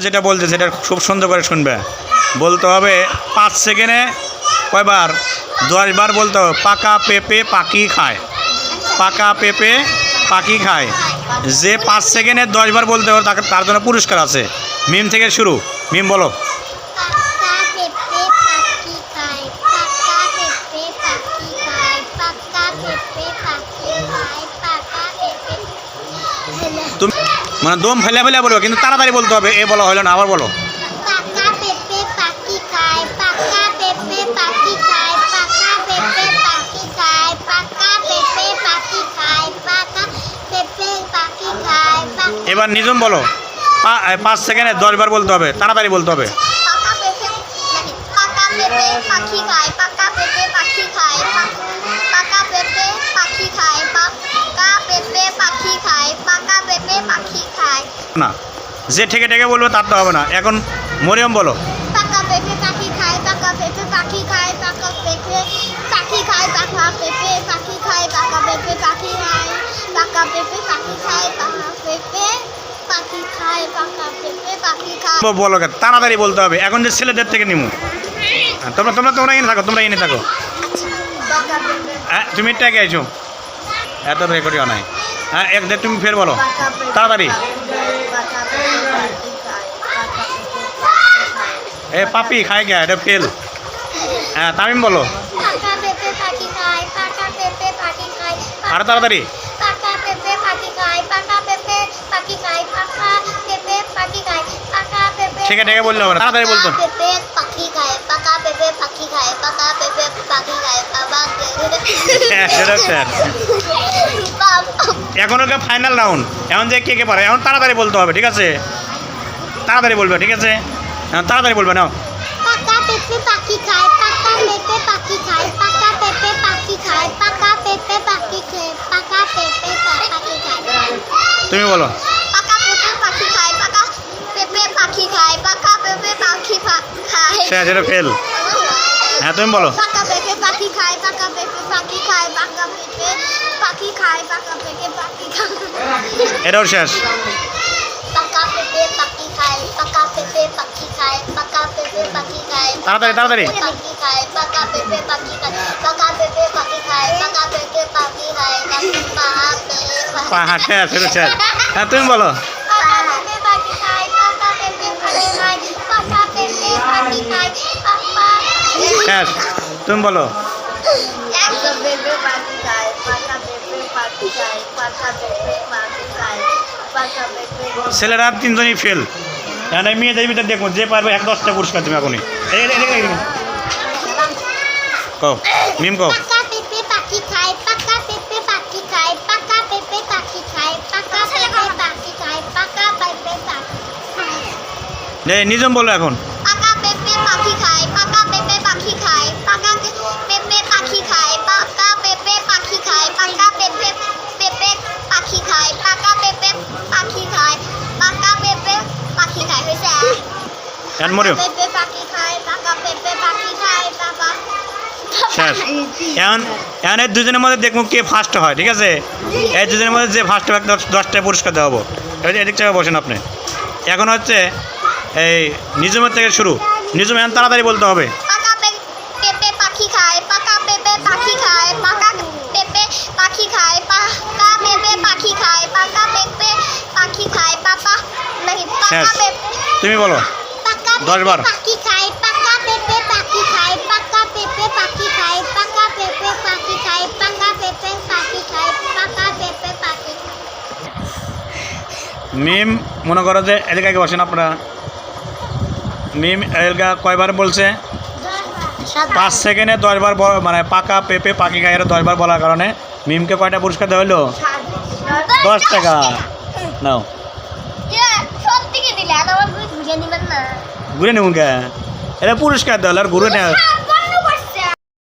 যেটা বলতে সেটা খুব সুন্দর করে শুনবে। বলতে হবে 5 সেকেন্ডে কয়বার? 10 বার বলতে হবে। পাকা পেঁপে পাখি খায়, পাকা পেঁপে পাখি খায়। যে 5 সেকেন্ডে 10 বার বলতে হবে তার জন্য পুরস্কার আছে। মিম থেকে শুরু। মিম বলো। তুমি মানে দম ফেলে ফেলে বলবে, কিন্তু তাড়াতাড়ি বলতে হবে। এ বলা হলো না, আবার বলো। এবার নিজম বলো। 5 সেকেন্ডে 10 বার বলতে হবে, তাড়াতাড়ি বলতে হবে। না, যে ঠেকে ঠেকে বলবে তার তো হবে না। এখন মরিয়ম বলো। পাকা পেঁপে পাখি খায়, পাকা পেঁপে পাখি খায়, পাকা পেঁপে পাখি খায়, পাকা পেঁপে পাখি খায়, পাকা পেঁপে পাখি খায়, পাকা পেঁপে পাখি খায়, পাকা পেঁপে পাখি খায়, পাকা পেঁপে পাখি খায়। বলো, তাড়াতাড়ি বলতে হবে। এখন যে ছেলেদের থেকে নিমু, তোমরা তোমরা তোমরা এনে থাকো, তোমরা এনে থাকো। হ্যাঁ, তুমি ট্যাগে আইছো, এত রেকর্ডিও নাই। হ্যাঁ, তুমি ফের বলো তাড়াতাড়ি। এ পাপি খায় গিয়া, এটা ফেল। হ্যাঁ, তামিম বলো। পাকা পেঁপে পাখি খায়, পাকা পেঁপে পাখি খায়, আরো তাড়াতাড়ি। পাকা পেঁপে পাখি খায়, পাকা পেঁপে পাখি খায়, পাকা পেঁপে পাখি খায়, পাকা পেঁপে। ঠেকে ঠেকে বললে হবে না, তাড়াতাড়ি বলতো। পেঁপে পাখি খায়, পাকা পেঁপে পাখি খায়, পাকা পেঁপে পাখি খায়, বাবা। এখন ওকে ফাইনাল রাউন্ড। এখন যে কে কে পারে, এখন তাড়াতাড়ি বলতে হবে, ঠিক আছে? তাড়াতাড়ি বলবে, ঠিক আছে? এখন তাড়াতাড়ি বলবে না। পাকা পেঁপে পাখি খায়, পাকা পেঁপে পাখি খায়, পাকা পেঁপে পাখি খায়, পাকা পেঁপে পাখি খায়, পাকা পেঁপে পাখি খায়। তুমি বলো। পাকা পেঁপে পাখি খায়, পাকা পেঁপে পাখি খায়, পাকা পেঁপে পাখি খায়। সেটা ফেল। হ্যাঁ, তুমি বলো। পাকা পেঁপে পাখি খায়, পাকা পেঁপে পাখি খায়, পাকা পেঁপে পাখি খায়, পাকা পেঁপে পাখি খায়। এটাও শেষ। পাকা পেঁপে পাখি খায়, পাকা পেঁপে পাখি খায়, পাকা পেঁপে পাখি খায়। তাড়াতাড়ি তাড়াতাড়ি। পাখি খায়, পাকা পেঁপে পাখি খায়, পাকা পেঁপে পাখি খায়, পাকা পেঁপে পাখি খায়, হ্যাঁ, শেষ, এটা শেষ। হ্যাঁ, তুমি বলো। পাকা পেঁপে পাখি খায়, পাকা পেঁপে পাখি খায়, পাকা পেঁপে পাখি খায়, পাকা। শেষ, তুমি বলো। পাকা পেঁপে পাখি খায়, পাকা পেঁপে পাখি খায়, পাকা পেঁপে পাখি খায়, পাকা পেঁপে। ছেলেরা 3জনই ফেল। এখন আমি মেয়েদের ভিতরে দেখবো যে পারবে 10টা পুরস্কার তুমি এখনই। কও মিম কও। পাকা পেঁপে পাখি খায়, পাকা পেঁপে পাখি খায়, পাকা পেঁপে পাখি খায়, পাকা পেঁপে পাখি খায়, পাকা পেঁপে পাখি খায়। নিজম বলো এখন। পাকা পেঁপে পাখি খায়, পাকা পেঁপে পাখি খায়, পাকা পেঁপে পাখি খায়, পাকা পেঁপে পাখি খায়, পাকা পেঁপে পাখি খায়, পাকা পেঁপে পাখি খায়, পাকা পেঁপে পাখি খায়। হয়েছে? এখন মরিও। পেঁপে পাখি খায়, পাকা পেঁপে পাখি খায়, পাকা। শেষ। এখন এই দুজনের মধ্যে দেখবো কে ফার্স্ট হয়, ঠিক আছে? এই দুজনের মধ্যে যে ফার্স্ট হবে 10টা পুরস্কার দেওয়া হবো। এদিক থেকে বসেন আপনি। এখন হচ্ছে এই নিজমের থেকে শুরু। নিজম এখন তাড়াতাড়ি বলতে হবে। পাকা পেঁপে পাখি খায়, পাকা পেঁপে পাখি খায়, পাকা পেঁপে পাখি খায়, পাকা পেঁপে পাখি খায়, পাকা পেঁপে পাখি খায়, পাপা নাকি শেষ। পাকা পেঁপে। তুমি বলো। পাকা 10 বার। পাখি খায়, পাকা পেঁপে পাখি খায়, পাকা পেঁপে পাখি খায়, পাকা পেঁপে পাখি খায়, পাকা পেঁপে পাখি খায়, পাকা পেঁপে পাখি। মিম মনে করো যে এলাকায় বসেন আপনারা। মিম এলাকা কয়বার বলছে? 5 সেকেন্ডে 10 বার মানে পাকা পেঁপে পাখি খায় 10 বার বলার কারণে মিমকে কয়টা পুরস্কার দেওয়া হলো? 10 টাকা। নাও। সত্যি কি দিলে? আর আমার ঘুরে নিবেন না? ঘুরে নেবুন কে? এটা পুরস্কার দেওয়া আর ঘুরে নেওয়া।